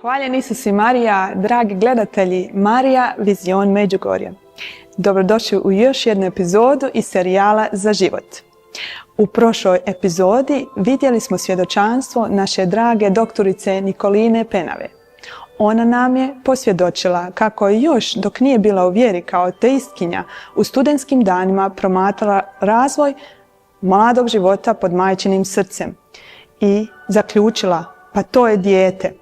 Hvaljen Isus i Marija, dragi gledatelji Marija Vizion Međugorje. Dobrodošli u još jednu epizodu iz serijala Za život. U prošloj epizodi vidjeli smo svjedočanstvo naše drage doktorice Nikoline Penave. Ona nam je posvjedočila kako je još dok nije bila u vjeri kao teistkinja u studentskim danima promatrala razvoj mladog života pod majčinim srcem i zaključila, pa to je dijete.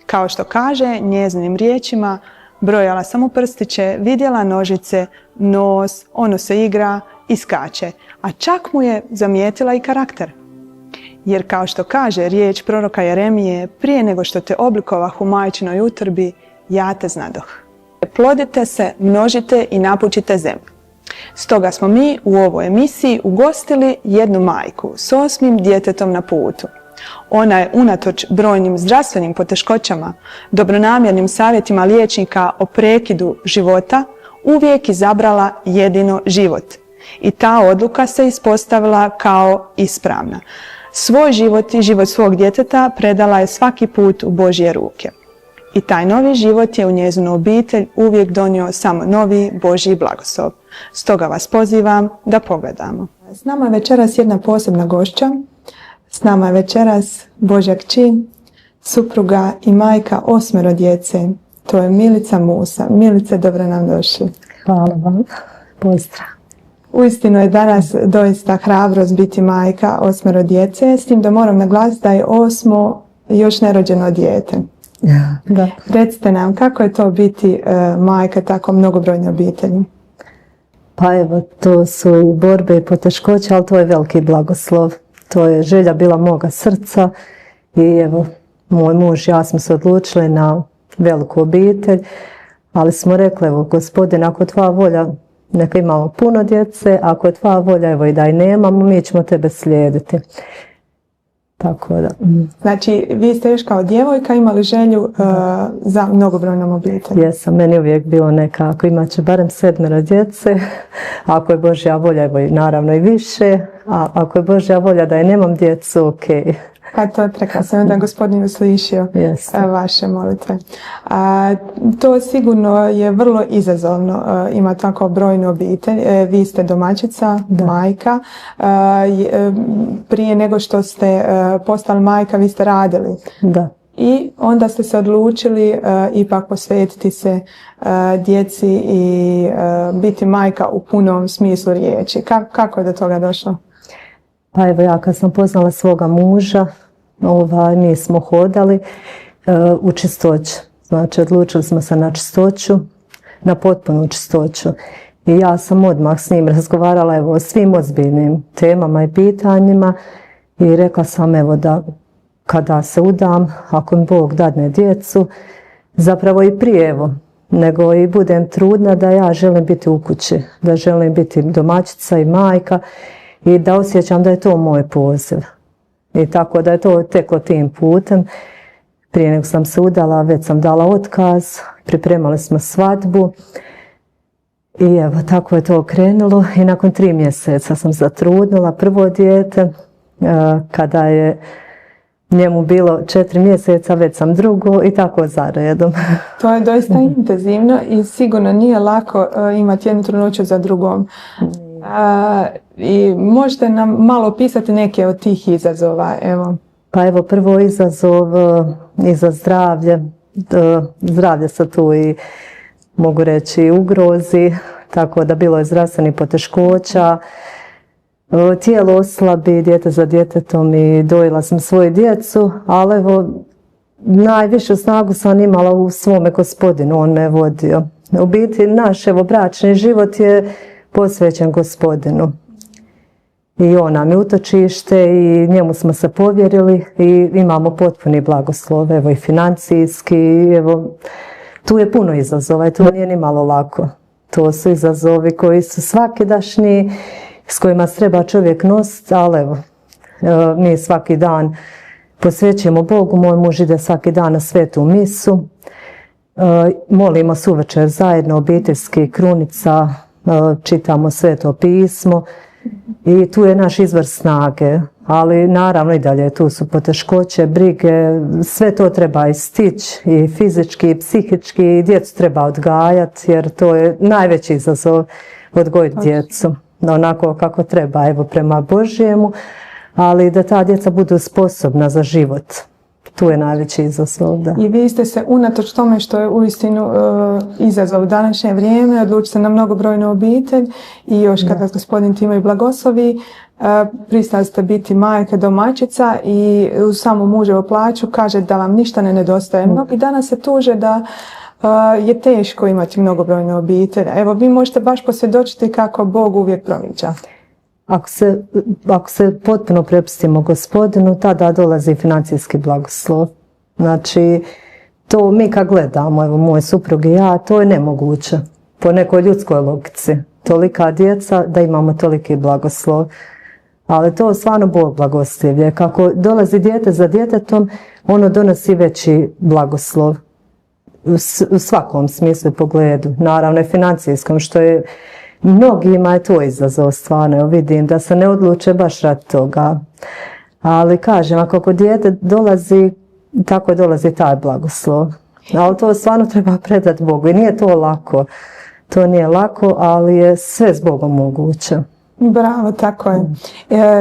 Kao što kaže njezinim riječima, brojala samo prstiće, vidjela nožice, nos, ono se igra i skače, a čak mu je zamijetila i karakter. Jer kao što kaže riječ proroka Jeremije, prije nego što te oblikovah u majčinoj utrbi, ja te znadoh. Plodite se, množite i napučite zemlju. Stoga smo mi u ovoj emisiji ugostili jednu majku s 8. djetetom na putu. Ona je unatoč brojnim zdravstvenim poteškoćama, dobronamjernim savjetima liječnika o prekidu života, uvijek izabrala jedino život. I ta odluka se ispostavila kao ispravna. Svoj život i život svog djeteta predala je svaki put u Božje ruke. I taj novi život je u njezinu obitelj uvijek donio samo novi Božji blagoslov. Stoga vas pozivam da pogledamo. S nama je večeras jedna posebna gošća. S nama je večeras Božja kći, supruga i majka 8 djece. To je Milica Musa. Milice, dobro nam došli. Hvala vam. Pozdrav. Uistinu je danas doista hrabrost biti majka 8 djece, s tim da moram naglasiti da je 8 još nerođeno dijete. Da. Recite nam, kako je to biti majka tako mnogobrojne obitelji? Pa evo, to su i borbe i poteškoće, ali to je veliki blagoslov. To je želja bila moga srca i evo, moj muž i ja smo se odlučili na veliku obitelj, ali smo rekli, evo, Gospodine, ako je tvoja volja, neka imamo puno djece, ako je tvoja volja, evo i da i nemamo, mi ćemo tebe slijediti. Tako da. Znači, vi ste još kao djevojka imali želju za mnogobrojnom obitelji. Jesam, meni uvijek bilo nekako, imat će barem 7 djece, ako je Božja volja, evo i naravno i više, a ako je Božja volja da je nemam djecu, ok. Pa to je prekrasno, onda Gospodin uslišio vaše molitve. To sigurno je vrlo izazovno, ima tako brojnu obitelj. Vi ste domaćica, majka. Prije nego što ste postali majka, vi ste radili. Da. I onda ste se odlučili ipak posvetiti se djeci i biti majka u punom smislu riječi. Kako je do toga došlo? Pa evo, ja kad sam poznala svoga muža, mi smo hodali u čistoću. Znači, odlučili smo se na čistoću, na potpunu čistoću. I ja sam odmah s njim razgovarala evo, o svim ozbiljnim temama i pitanjima i rekla sam evo da kada se udam, ako mi Bog dadne djecu, zapravo i prije evo, nego i budem trudna da ja želim biti u kući, da želim biti domaćica i majka i da osjećam da je to moj poziv. I tako da je to teklo tim putem. Prije nego sam se udala, već sam dala otkaz, pripremali smo svadbu i evo tako je to krenulo i nakon 3 mjeseca sam zatrudnila prvo dijete. Kada je njemu bilo 4 mjeseca, već sam drugo i tako za redom. To je doista intenzivno i sigurno nije lako imati jednu trudnoću za drugom. I možete nam malo opisati neke od tih izazova, evo. Pa evo, prvo izazov i za zdravlje. Zdravlje su tu i mogu reći ugrozi, tako da bilo je zdravstvenih poteškoća. Tijelo oslabi, dijete za djetetom i dojila sam svoju djecu, ali evo, najvišu snagu sam imala u svome Gospodinu, on me vodio. U biti naš evo bračni život je posvećen Gospodinu. I on nam je utočište i njemu smo se povjerili i imamo potpuni blagoslov, evo i financijski, evo, tu je puno izazova i to nije ni malo lako. To su izazovi koji su svakidašnji, s kojima se treba čovjek nositi, ali evo, mi svaki dan posvećujemo Bogu, moj muž ide svaki dan na svetu misu, molimo se uvečer zajedno, obiteljski, krunica, čitamo sveto pismo i tu je naš izvor snage. ali naravno i dalje tu su poteškoće, brige, sve to treba istići i fizički i psihički, i djecu treba odgajati jer to je najveći izazov odgojiti djecu onako kako treba, evo prema Božjemu, ali da ta djeca budu sposobna za život. Tu je najveći izazov, da. I vi ste se, unatoč tome što je uistinu izazov u današnje vrijeme, odlučili na mnogobrojnu obitelj i još kad vas gospodin Timo i blagoslovi, pristali ste biti majka domaćica i uz samu muževu plaću kaže da vam ništa ne nedostaje. Mnogi danas se tuže da je teško imati mnogobrojne obitelji. Evo, vi možete baš posvjedočiti kako Bog uvijek promiča. Ako se potpuno prepustimo gospodinu, tada dolazi financijski blagoslov. Znači, to mi kad gledamo, evo moj suprug i ja, to je nemoguće. Po nekoj ljudskoj logici. Tolika djeca da imamo toliki blagoslov. Ali to stvarno Bog blagoslivlje. Kako dolazi dijete za djetetom, ono donosi veći blagoslov. U svakom smislu i pogledu. Naravno i financijskom, što je mnogima je to izazov stvarno. Evo vidim da se ne odluče baš radi toga. Ali kažem, ako kod dijete dolazi, tako dolazi taj blagoslov. Ali to stvarno treba predati Bogu. I nije to lako. To nije lako, ali je sve s Bogom moguće. Bravo, tako je.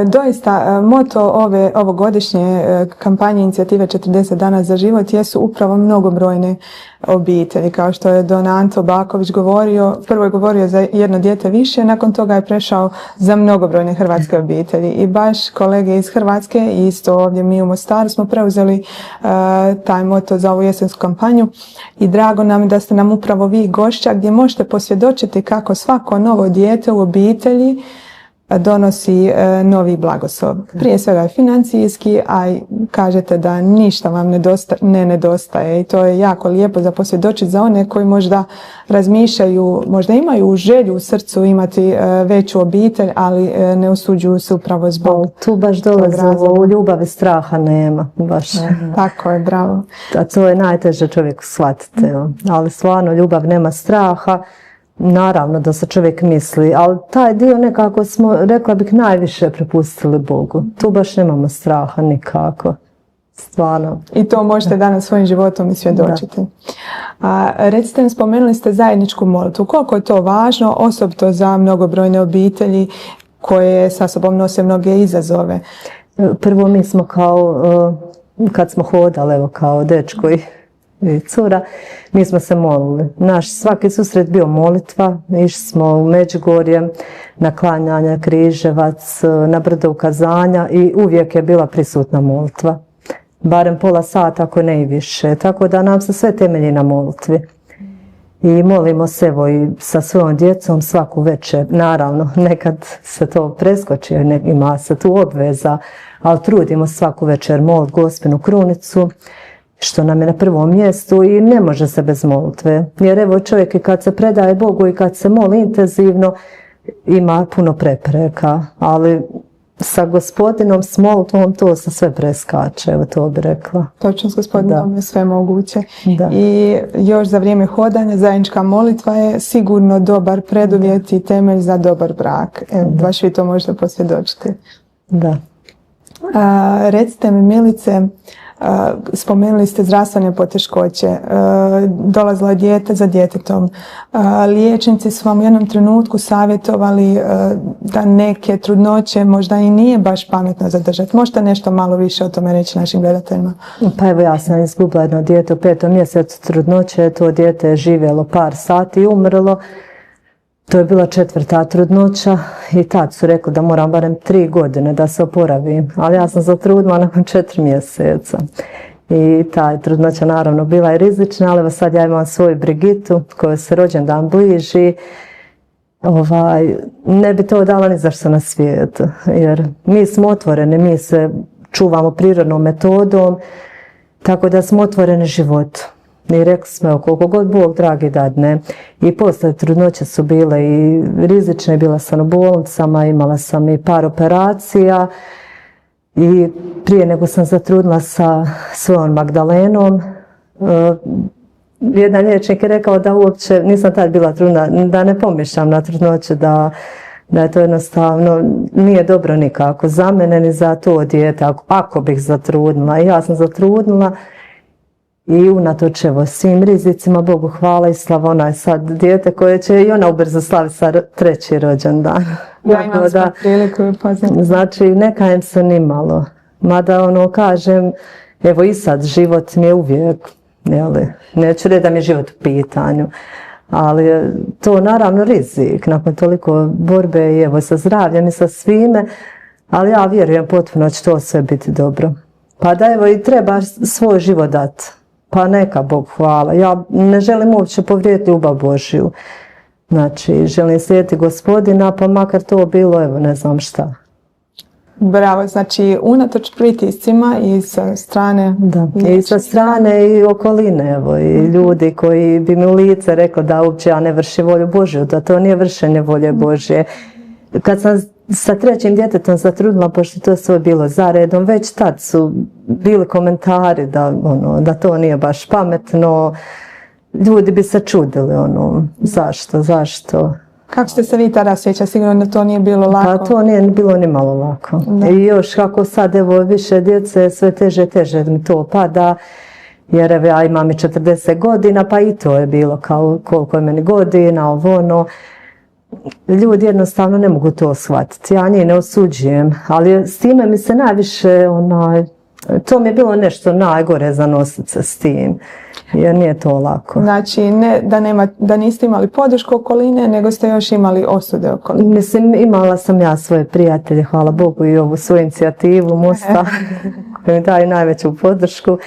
Doista, moto ovogodišnje kampanje inicijative 40 dana za život jesu upravo mnogobrojne obitelji. Kao što je don Anto Baković govorio, prvo je govorio za jedno dijete više, nakon toga je prešao za mnogobrojne hrvatske obitelji. I baš kolege iz Hrvatske i isto ovdje mi u Mostaru smo preuzeli taj moto za ovu jesensku kampanju i drago nam je da ste nam upravo vi gošća gdje možete posvjedočiti kako svako novo dijete u obitelji donosi novi blagoslov. Prije svega je financijski, a kažete da ništa vam ne nedostaje i to je jako lijepo za posvjedočiti za one koji možda razmišljaju, možda imaju želju u srcu imati veću obitelj, ali ne usuđuju se upravo zbog. Tu baš dolazi u ljubavi straha nema. Baš. Tako je, bravo. A to je najteže čovjeku shvatiti. Ali stvarno ljubav nema straha. Naravno da se čovjek misli, ali taj dio nekako smo, rekla bih, najviše prepustili Bogu. Tu baš nemamo straha nikako. Stvarno. I to možete danas svojim životom i svjedočiti. Recite mi, spomenuli ste zajedničku molitvu. Koliko je to važno, osobito za mnogobrojne obitelji koje sa sobom nose mnoge izazove? Prvo mi smo kad smo hodali, evo kao dečko i cura, mi smo se molili. Naš svaki susret bio molitva, išli smo u Međugorje, na klanjanje, Križevac, na brdo ukazanja i uvijek je bila prisutna molitva. Barem pola sata, ako ne i više. Tako da nam se sve temelji na molitvi. I molimo se evo i sa svojom djecom svaku večer. Naravno, nekad se to preskoči, ima se tu obveza, ali trudimo svaku večer moliti Gospinu krunicu, što nam je na prvom mjestu i ne može se bez molitve. Jer evo čovjek i kad se predaje Bogu i kad se moli intenzivno ima puno prepreka, ali sa gospodinom, s molitvom to se sve preskače, evo to bi rekla. Točno, s gospodinom je sve moguće. Da. I još za vrijeme hodanja zajednička molitva je sigurno dobar preduvjet i temelj za dobar brak. Evo, baš vi to možete posvjedočiti. Da. Recite mi, Milice, spomenuli ste zdravstvene poteškoće, dolazilo je dijete za djetetom. Liječnici su vam u jednom trenutku savjetovali da neke trudnoće možda i nije baš pametno zadržati. Možete nešto malo više o tome reći našim gledateljima? Pa evo ja sam izgubila jedno dijete u 5. mjesecu trudnoće, to dijete je živjelo par sati i umrlo. To je bila 4. trudnoća i tad su rekli da moram barem 3 godine da se oporavim, ali ja sam zatrudnila nakon 4 mjeseca. I ta trudnoća naravno bila i rizična, ali sad ja imam svoju Brigitu kojoj se rođendan bliži. Ne bi to dala ni zašto na svijetu, jer mi smo otvoreni, mi se čuvamo prirodnom metodom, tako da smo otvoreni životu. I rekli smo, koliko god Bog dragi dadne. I poslije trudnoće su bile i rizične, bila sam u bolnicama, imala sam i par operacija. I prije nego sam zatrudnila sa svojom Magdalenom, jedan liječnik je rekao da uopće, nisam tad bila trudna, da ne pomišljam na trudnoću, da je to jednostavno nije dobro nikako za mene ni za to dijete, ako bih zatrudnila. I ja sam zatrudnila i unatoč evo svim rizicima, Bogu hvala i slava, ona je sad dijete koje će i ona ubrzo slaviti sa 3. rođendan. Ja imam smo priliku upoznati. Znači, ne kajem se ni malo. Mada kažem, evo i sad život mi je uvijek, neću reći da mi je život u pitanju, ali je to naravno rizik nakon toliko borbe i evo sa zdravljem i sa svime, ali ja vjerujem potpuno će to sve biti dobro. Pa da evo i treba svoj život dati, pa neka Bog hvala. Ja ne želim uopće povrijediti ljubav Božju. Znači, želim slijediti Gospodina, pa makar to bilo, evo, ne znam šta. Bravo, znači unatoč pritiscima i sa strane... Da, i sa strane i okoline, evo, i ljudi koji bi mi u lice rekli da uopće ja ne vršim volju Božju, da to nije vršenje volje Božje. Kad sam sa 3. djetetom zatrudnila, pošto to sve bilo zaredom, već tad su bili komentari da to nije baš pametno. Ljudi bi se čudili, zašto? Kako ste se vi tada osjećali? Sigurno da to nije bilo lako? Pa to nije bilo ni malo lako. Da. I još kako sad, evo, više djece, sve teže mi to pada. Jer evo, ja imam i 40 godina, pa i to je bilo kao koliko je meni godina, Ljudi jednostavno ne mogu to shvatiti. Ja njih ne osuđujem, ali s time mi se najviše, to mi je bilo nešto najgore za nositi se s tim. Jer nije to lako. Znači, ne da niste imali podršku okoline, nego ste još imali osude okoline. Mislim, imala sam ja svoje prijatelje, hvala Bogu, i ovu svoju inicijativu Mosta, koji mi daju najveću podršku,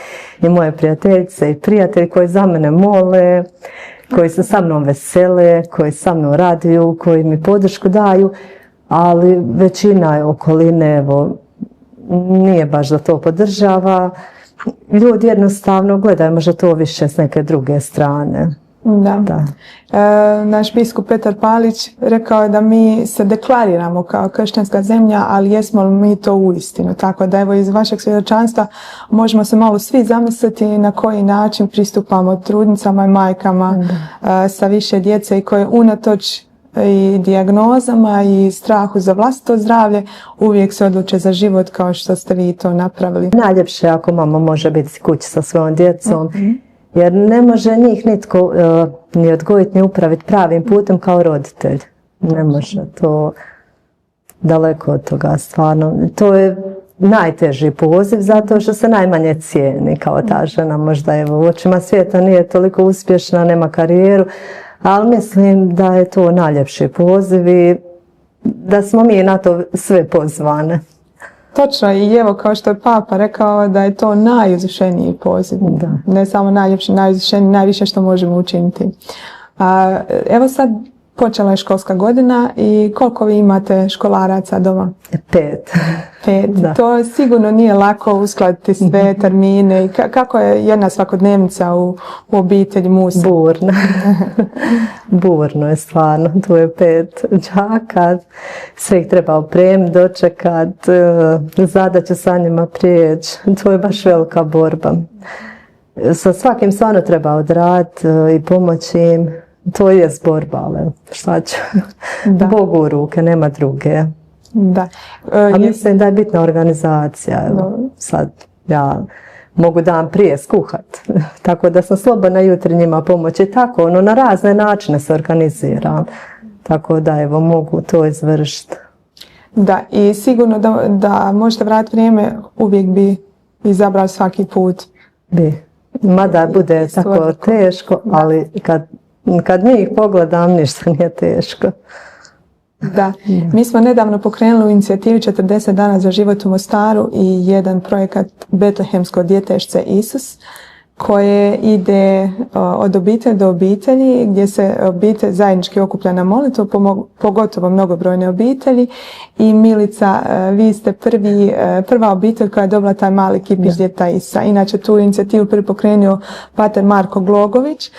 i moje prijateljice i prijatelji koji za mene mole, koji se sa mnom vesele, koji sa mnom raduju, koji mi podršku daju, ali većina okoline, evo, nije baš da to podržava. Ljudi jednostavno gledaju možda to više s neke druge strane. Da. Naš biskup Petar Palić rekao je da mi se deklariramo kao kršćanska zemlja, ali jesmo li mi to uistinu? Tako da evo iz vašeg svjedočanstva možemo se malo svi zamisliti na koji način pristupamo trudnicama i majkama sa više djece i koje unatoč i dijagnozama i strahu za vlastito zdravlje uvijek se odluče za život kao što ste vi to napravili. Najljepše ako mama može biti kući sa svojom djecom, jer ne može njih nitko ni odgojiti ni upraviti pravim putem kao roditelj. Ne može, to daleko od toga stvarno. To je najteži poziv zato što se najmanje cijeni kao ta žena. Možda evo u očima svijeta nije toliko uspješna, nema karijeru, ali mislim da je to najljepši poziv i da smo mi na to sve pozvane. Točno, i evo kao što je Papa rekao da je to najuzvišeniji poziv. Da. Ne samo najljepši, najuzvišeniji, najviše što možemo učiniti. Evo sad počela je školska godina i koliko vi imate školaraca doma? 5. 5. Da. To sigurno nije lako uskladiti sve termine. I kako je jedna svakodnevnica u obitelji Musa? Burno. Burno je stvarno. Tu je 5 đaka. Sve ih treba opremiti, dočekati, zadaće sa njima prijeći. To je baš velika borba. Sa svakim stvarno treba odraditi i pomoći im. To je borba, ali šta ću? Bogu u ruke, nema druge. Da. A mislim da je bitna organizacija. Sad ja mogu dan prije skuhat, tako da sam slobodna jutri njima pomoći. Tako, na razne načine se organiziram. Tako da evo mogu to izvršiti. Da, i sigurno da možete vratiti vrijeme, uvijek bi izabrali svaki put. Bi. Mada bude tako teško, ali kad njih pogledam, ništa nije teško. Da, mi smo nedavno pokrenuli u inicijativi 40 dana za život u Mostaru i jedan projekat Betlehemsko djetešce Isus, koje ide od obitelji do obitelji, gdje se obitelj zajednički okuplja na molitvu, pogotovo mnogobrojne obitelji. I Milica, vi ste prva obitelj koja je dobila taj mali kipić djeta Isa. Inače, tu inicijativu prvi pokrenuo pater Marko Glogović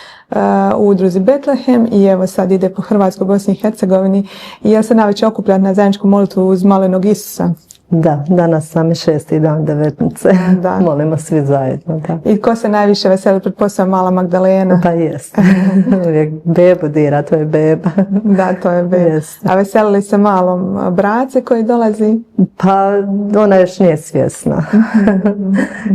u udruzi Betlehem i evo sad ide po Hrvatskoj, Bosni i Hercegovini. I jel se najveće okuplja na zajedničku molitvu uz malenog Isusa? Da, danas nam je 6. dan devetnice. Da. Molimo svi zajedno, da. I ko se najviše veseli, pretpostavljam mala Magdalena? Pa jest. Uvijek bebu dira, to je beba. Da, to je beba. Jest. A veselili se malom braci koji dolazi? Pa ona još nije svjesna.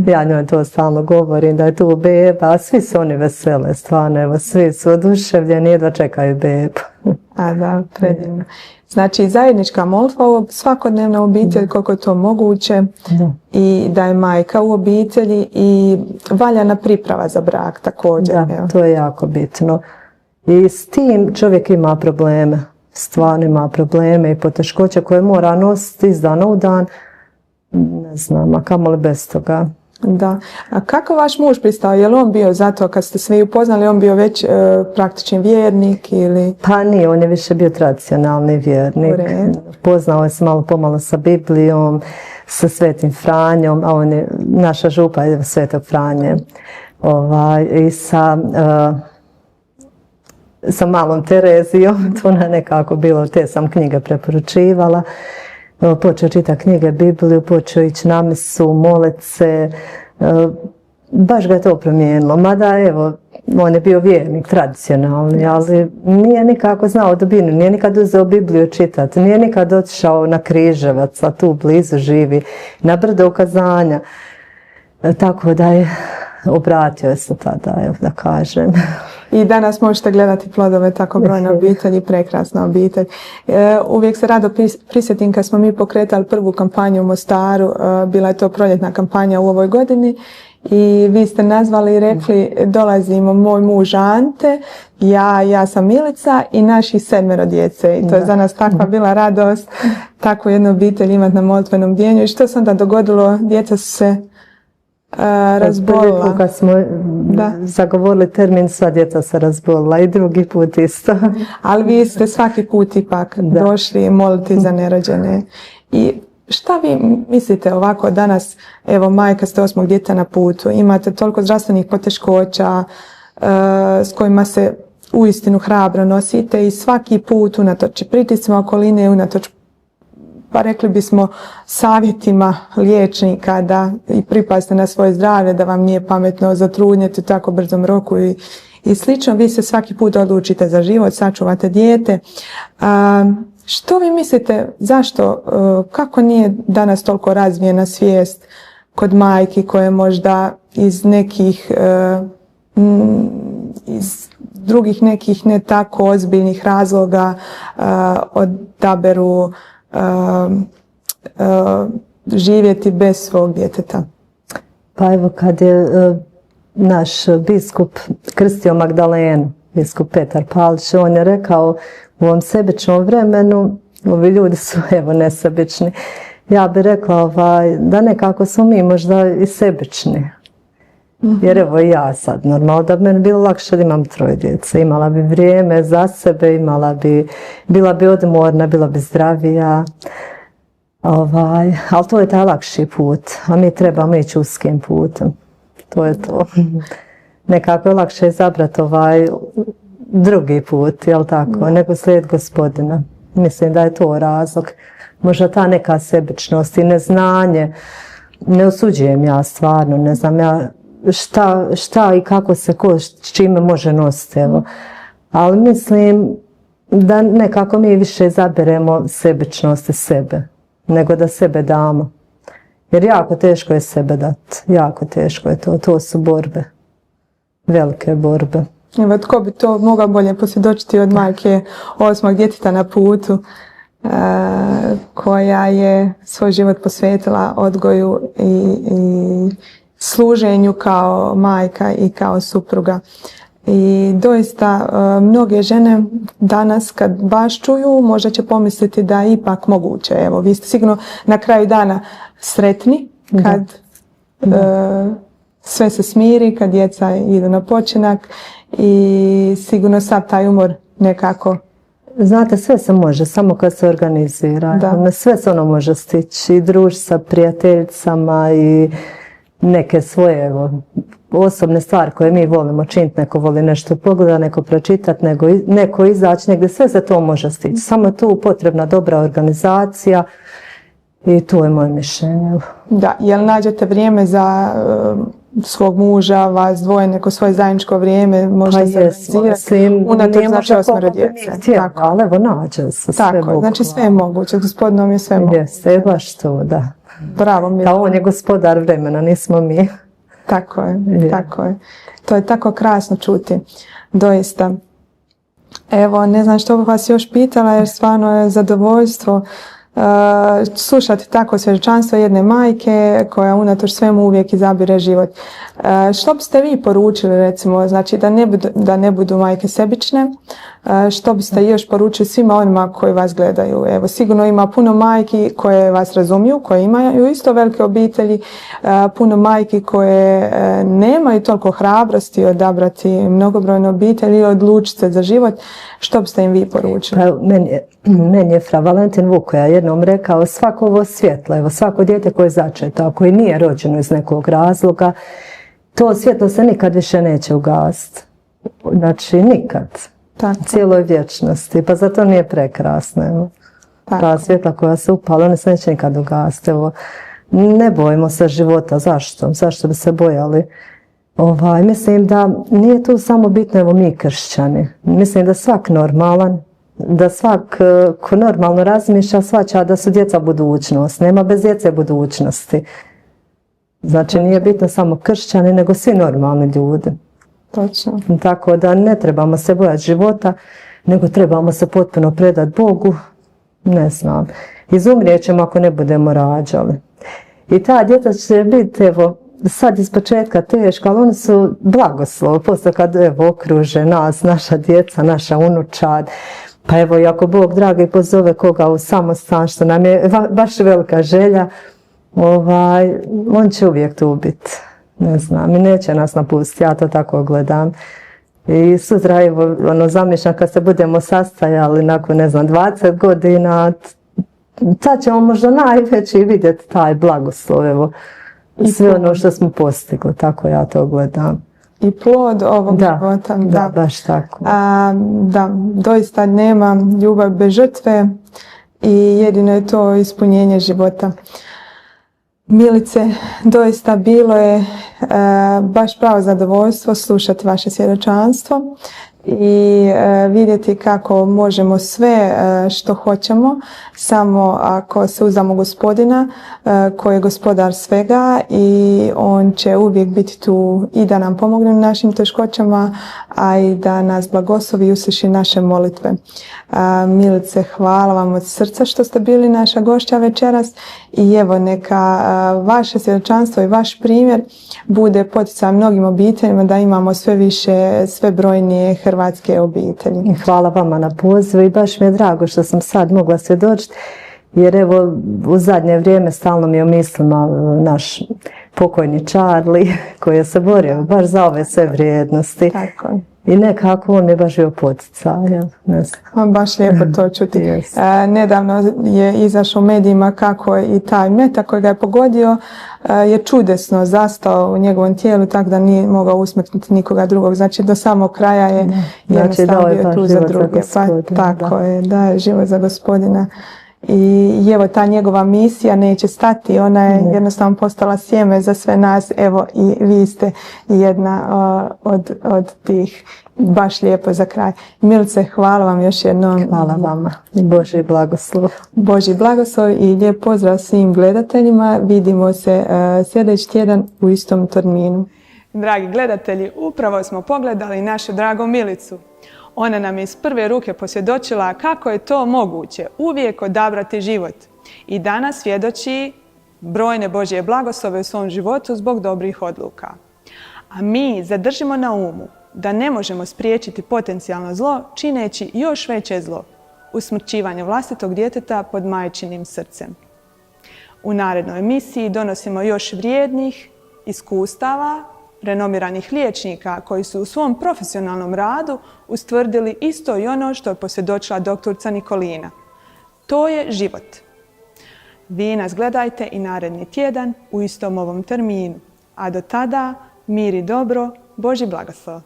Ja njoj to stalno govorim da je tu beba, a svi su oni vesele, stvarno, evo, svi su oduševljeni, jedva čekaju bebu. A da, predivno. Znači zajednička molitva u svakodnevna obitelj koliko je to moguće i da je majka u obitelji i valjana priprava za brak također. Da, evo. to je jako bitno. I s tim čovjek ima probleme, stvarno ima probleme i poteškoće koje mora nositi iz dana u dan, ne znam, a kamoli bez toga. Da. A kako vaš muž pristao? Je li on bio zato kad ste sve upoznali, on bio već praktični vjernik ili? Pa nije, on je više bio tradicionalni vjernik. Poznao je se malo pomalo sa Biblijom, sa Svetim Franjom, a on je, naša župa je Svetog Franje. I sa malom Terezijom, to je nekako bilo, te sam knjige preporučivala. Počeo čitati knjige, Bibliju, počeo ići na misu, molit se, baš ga je to promijenilo. Mada evo, on je bio vjernik, tradicionalni, ali nije nikako znao dubinu, nije nikad uzeo Bibliju čitati, nije nikad otišao na Križevac, a tu blizu živi, na brdo ukazanja. Tako da je obratio se tada, evo da kažem. I danas možete gledati plodove tako brojne obitelji, prekrasna obitelj. Uvijek se rado prisjetim kad smo mi pokretali prvu kampanju u Mostaru, bila je to proljetna kampanja u ovoj godini i vi ste nazvali i rekli dolazimo moj muž Ante, ja sam Milica i naših 7 djece. I to je za nas takva bila radost, takvu jednu obitelj imati na molitvenom bdjenju. I što se onda dogodilo? Djeca su se razbolila. Prvi put kad smo zagovorili termin, sva djeca se razbolila i drugi put isto. Ali vi ste svaki put ipak došli moliti za nerođene. I šta vi mislite ovako danas, evo majka ste 8. djeteta na putu, imate toliko zdravstvenih poteškoća s kojima se uistinu hrabro nosite i svaki put unatoč pritiscima okoline, unatoč pa rekli bismo savjetima liječnika da i pripazite na svoje zdravlje, da vam nije pametno zatrudnjeti u tako brzom roku i slično. Vi se svaki put odlučite za život, sačuvate dijete. Što vi mislite, zašto, kako nije danas toliko razvijena svijest kod majki koje možda iz nekih, iz drugih nekih ne tako ozbiljnih razloga odaberu živjeti bez svog djeteta? Pa evo kad je naš biskup krstio Magdalenu, biskup Petar Palić, on je rekao u ovom sebičnom vremenu, ovi ljudi su evo nesebični. Ja bih rekla da nekako smo mi možda i sebični. Jer evo i ja sad, normalno da bi meni bilo lakše da imam 3 djece. Imala bi vrijeme za sebe, bila bi odmorna, bila bi zdravija. Ali to je taj lakši put, a mi trebamo ići uskim putem. To je to. Nekako je lakše izabrati drugi put, jel tako, nego slijed Gospodina. Mislim da je to razlog. Možda ta neka sebičnost i neznanje. Ne osuđujem ja stvarno, ne znam ja šta i kako se ko s čime može nositi, evo. Ali mislim da nekako mi više izaberemo sebičnost i sebe, nego da sebe damo. Jer jako teško je sebe dati, jako teško je to. To su borbe, velike borbe. Evo, tko bi to mogao bolje posvjedočiti od majke 8. djeteta na putu, koja je svoj život posvetila odgoju i služenju kao majka i kao supruga. I doista mnoge žene danas kad baš čuju možda će pomisliti da je ipak moguće. Evo, vi ste sigurno na kraju dana sretni kad sve se smiri, kad djeca idu na počinak i sigurno sad taj umor nekako. Znate, sve se može, samo kad se organizira. Da. Sve se ono može stići, i druž sa prijateljicama i neke svoje osobne stvari koje mi volimo činiti. Neko voli nešto pogledati, neko pročitati, neko izaći negdje, sve se to može stići. Samo je tu potrebna dobra organizacija I to je moje mišljenje. Da, jel nađete vrijeme za svog muža, vas dvoje, neko svoje zajedničko vrijeme, možda se organizirati unatoč znači 8 djece. Ali evo nađe se sve tako, znači sve je moguće, gospodinom je sve moguće. Jeste, baš to, da. Bravo mi. A on je gospodar vremena, nismo mi. Tako je, tako je. To je tako krasno čuti, doista. Evo, ne znam što bih vas još pitala, jer stvarno je zadovoljstvo slušati tako svjedočanstvo jedne majke koja unatoč svemu uvijek izabire život. Što biste vi poručili, recimo, znači da ne budu majke sebične, što biste još poručili svima onima koji vas gledaju? Evo, sigurno ima puno majki koje vas razumiju, koje imaju isto velike obitelji, puno majki koje nemaju toliko hrabrosti odabrati mnogobrojnu obitelj i odlučiti se za život. Što biste im vi poručili? Meni je fra Valentin Vukoja jednom rekao, svako ovo svjetlo, evo svako dijete koje je začeto, ako i nije rođeno iz nekog razloga, to svjetlo se nikad više neće ugasiti. Znači nikad. Tako. Cijeloj vječnosti. Pa zato nije prekrasno. Evo. Ta svjetla koja se upala, one se neće nikad ugasiti. Evo, ne bojimo se života. Zašto? Zašto bi se bojali? Mislim da nije tu samo bitno, evo mi kršćani. Mislim da svak normalan, da svak ko normalno razmišlja shvaća da su djeca budućnost. Nema bez djece budućnosti. Znači nije bitno samo kršćani, nego svi normalni ljudi. Točno. Tako da ne trebamo se bojati života, nego trebamo se potpuno predati Bogu. Ne znam. Izumrijet ćemo ako ne budemo rađali. I ta djeca će biti, evo, sad iz početka teško, ali oni su blagoslov. Poslije kad evo okruže nas, naša djeca, naša unučad. Pa evo, i ako Bog dragi pozove koga u samostan, što nam je baš velika želja, on će uvijek tu biti. Ne znam, i neće nas napustiti, ja to tako gledam. I sutra, evo, zamišljam kad se budemo sastajali nakon, 20 godina, tad ćemo možda najveći vidjeti taj blagoslov, evo, sve ono što smo postigli, tako ja to gledam. I plod ovog života. Da, baš tako. Da, doista nema ljubav bez žrtve i jedino je to ispunjenje života. Milice, doista bilo je baš pravo zadovoljstvo slušati vaše svjedočanstvo i vidjeti kako možemo sve što hoćemo, samo ako se uzdamo Gospodina koji je gospodar svega i on će uvijek biti tu i da nam pomogne u našim teškoćama, a i da nas blagoslovi i usliši naše molitve. Milice, hvala vam od srca što ste bili naša gošća večeras i evo neka vaše svjedočanstvo i vaš primjer bude poticaj mnogim obiteljima da imamo sve više, sve brojnije hrvatske obitelji. Hvala vama na pozivu i baš mi je drago što sam sad mogla svjedočiti, jer evo u zadnje vrijeme stalno mi je u mislima naš pokojni Charlie koji je se borio baš za ove sve vrijednosti. Tako je. I nekako on je baš bio poticaj. Baš lijepo to čuti. Nedavno je izašao u medijima kako i taj metak koji ga je pogodio je čudesno zastao u njegovom tijelu, tako da nije mogao usmrtiti nikoga drugog. Znači do samog kraja je jednostavno bio tu za druge. Tako je, da je život za Gospodina. I evo ta njegova misija neće stati, ona je jednostavno postala sjeme za sve nas, evo i vi ste jedna od tih. Baš lijepo za kraj. Milice, hvala vam još jednom. Hvala vama. Božji blagoslov. Božji blagoslov i lijep pozdrav svim gledateljima. Vidimo se sljedeći tjedan u istom terminu. Dragi gledatelji, upravo smo pogledali našu dragu Milicu. Ona nam je iz prve ruke posvjedočila kako je to moguće uvijek odabrati život. I danas svjedoči brojne Božje blagoslove u svom životu zbog dobrih odluka. A mi zadržimo na umu da ne možemo spriječiti potencijalno zlo čineći još veće zlo, usmrćivanje vlastitog djeteta pod majčinim srcem. U narednoj emisiji donosimo još vrijednih iskustava renomiranih liječnika koji su u svom profesionalnom radu ustvrdili isto i ono što je posvjedočila doktorica Nikolina. To je život. Vi nas gledajte i naredni tjedan u istom ovom terminu. A do tada mir i dobro, Božji blagoslov.